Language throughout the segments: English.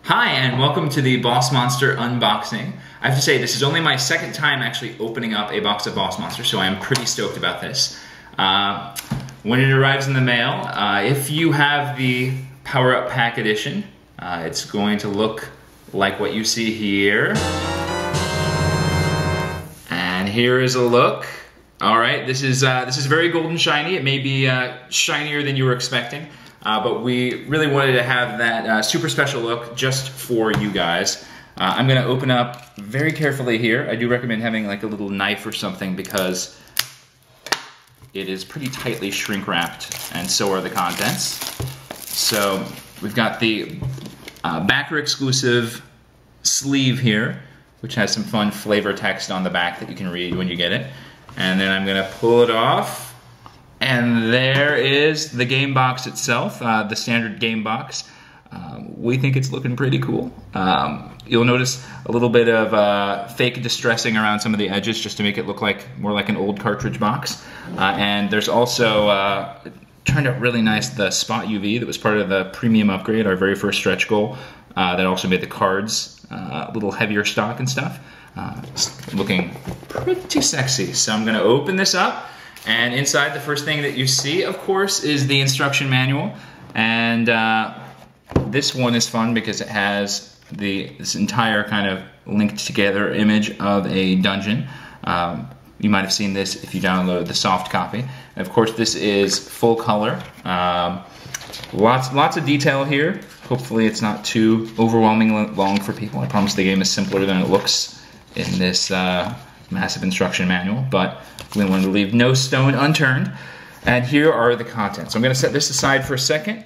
Hi, and welcome to the Boss Monster unboxing. I have to say, this is only my second time actually opening up a box of Boss Monster, so I'm pretty stoked about this. When it arrives in the mail, if you have the Power Up Pack Edition, it's going to look like what you see here. And here is a look. All right, this is very golden shiny. It may be shinier than you were expecting. But we really wanted to have that super special look just for you guys. I'm going to open up very carefully here. I do recommend having like a little knife or something because it is pretty tightly shrink wrapped, and so are the contents. So we've got the backer exclusive sleeve here, which has some fun flavor text on the back that you can read when you get it. And then I'm going to pull it off. And there is the game box itself, the standard game box. We think it's looking pretty cool. You'll notice a little bit of fake distressing around some of the edges just to make it look like more like an old cartridge box. And there's also, turned out really nice, the Spot UV that was part of the premium upgrade, our very first stretch goal. That also made the cards a little heavier stock and stuff. Looking pretty sexy. So I'm going to open this up. And inside, the first thing that you see, of course, is the instruction manual. And this one is fun because it has this entire kind of linked together image of a dungeon. You might have seen this if you download the soft copy. And of course, this is full color. Lots of detail here. Hopefully, it's not too overwhelmingly long for people. I promise the game is simpler than it looks in this massive instruction manual, but we wanted to leave no stone unturned. And here are the contents. So I'm going to set this aside for a second.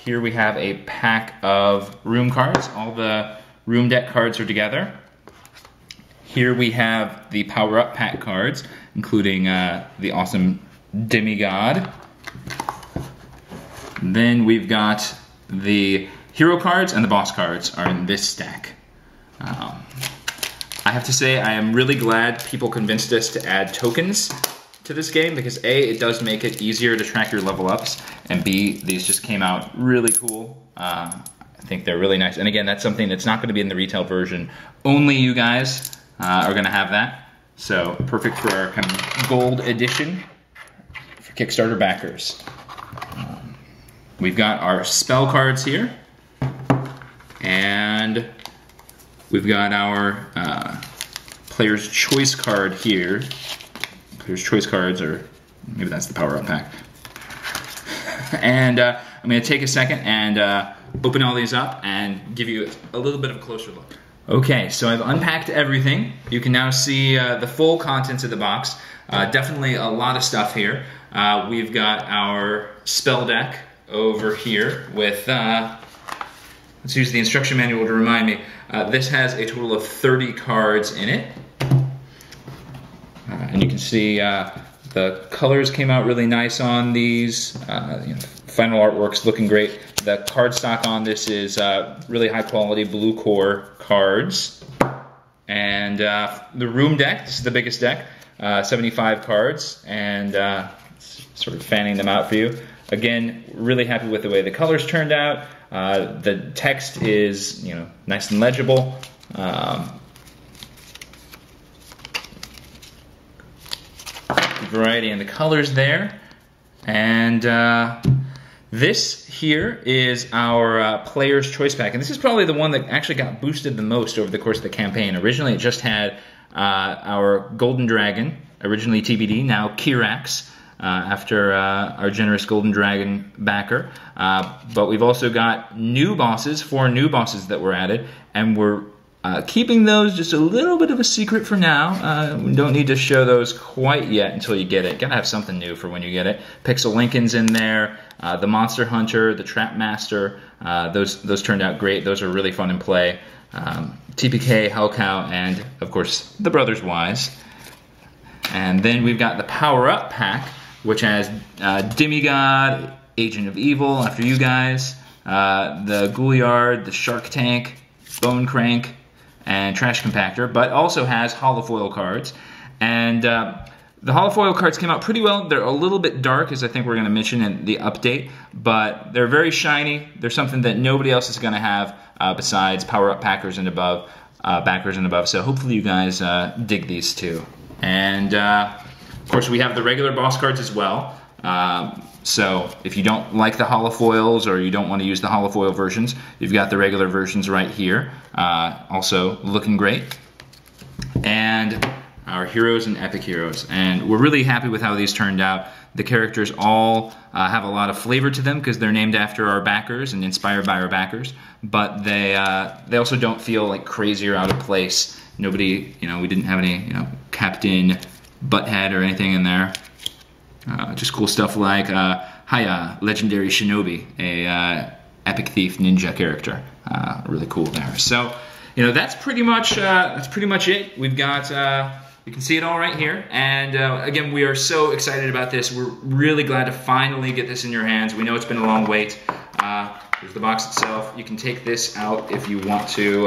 Here we have a pack of room cards. All the room deck cards are together. Here we have the Power Up Pack cards, including the awesome Demigod. Then we've got the hero cards, and the boss cards are in this stack. I have to say, I am really glad people convinced us to add tokens to this game because A, it does make it easier to track your level ups, and B, these just came out really cool. I think they're really nice. And again, that's something that's not going to be in the retail version. Only you guys are going to have that. So perfect for our kind of gold edition for Kickstarter backers. We've got our spell cards here, and we've got our Player's Choice card here. Player's Choice cards, or maybe that's the Power Up Pack. And I'm going to take a second and open all these up and give you a little bit of a closer look. Okay, so I've unpacked everything. You can now see the full contents of the box. Definitely a lot of stuff here. We've got our spell deck over here with... let's use the instruction manual to remind me. This has a total of 30 cards in it. And you can see the colors came out really nice on these. Final artwork's looking great. The cardstock on this is really high quality blue core cards. And the room deck, this is the biggest deck, 75 cards. And sort of fanning them out for you. Again, really happy with the way the colors turned out. The text is, nice and legible. Variety in the colors there. And this here is our Player's Choice Pack. And this is probably the one that actually got boosted the most over the course of the campaign. Originally, it just had our Golden Dragon, originally TBD, now Kirax. After our generous Golden Dragon backer. But we've also got 4 new bosses that were added, and we're keeping those just a little bit of a secret for now. We don't need to show those quite yet until you get it. Gotta have something new for when you get it. Pixel Lincoln's in there, the Monster Hunter, the Trap Master, those turned out great. Those are really fun in play. TPK, Hellcow, and of course the Brothers Wise. And then we've got the Power Up Pack, which has Demigod, Agent of Evil, after you guys, the Ghouliard, the Shark Tank, Bone Crank, and Trash Compactor, but also has holofoil cards. And The holofoil cards came out pretty well. They're a little bit dark, as I think we're going to mention in the update, but they're very shiny. They're something that nobody else is going to have besides power-up packers and above, backers and above. So hopefully you guys dig these too. And of course, we have the regular boss cards as well. So if you don't like the holofoils or you don't want to use the holofoil versions, you've got the regular versions right here. Also looking great. And our heroes and epic heroes. And we're really happy with how these turned out. The characters all have a lot of flavor to them because they're named after our backers and inspired by our backers. But they also don't feel like crazy or out of place. Nobody, we didn't have any, Captain Butthead or anything in there. Just cool stuff like Haya, Legendary Shinobi, a epic thief ninja character. Really cool there. So, that's pretty much it. We've got. You can see it all right here, and again, we are so excited about this. We're really glad to finally get this in your hands. We know it's been a long wait. Here's the box itself. You can take this out if you want to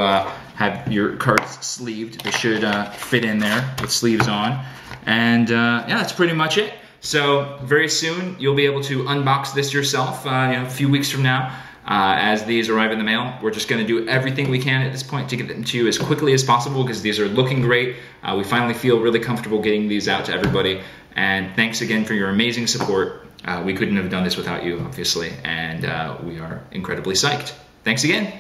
have your cards sleeved. They should fit in there with sleeves on. And yeah, that's pretty much it. So very soon, you'll be able to unbox this yourself a few weeks from now. As these arrive in the mail, we're just going to do everything we can at this point to get them to you as quickly as possible because these are looking great. We finally feel really comfortable getting these out to everybody. And thanks again for your amazing support. We couldn't have done this without you, obviously, and we are incredibly psyched. Thanks again.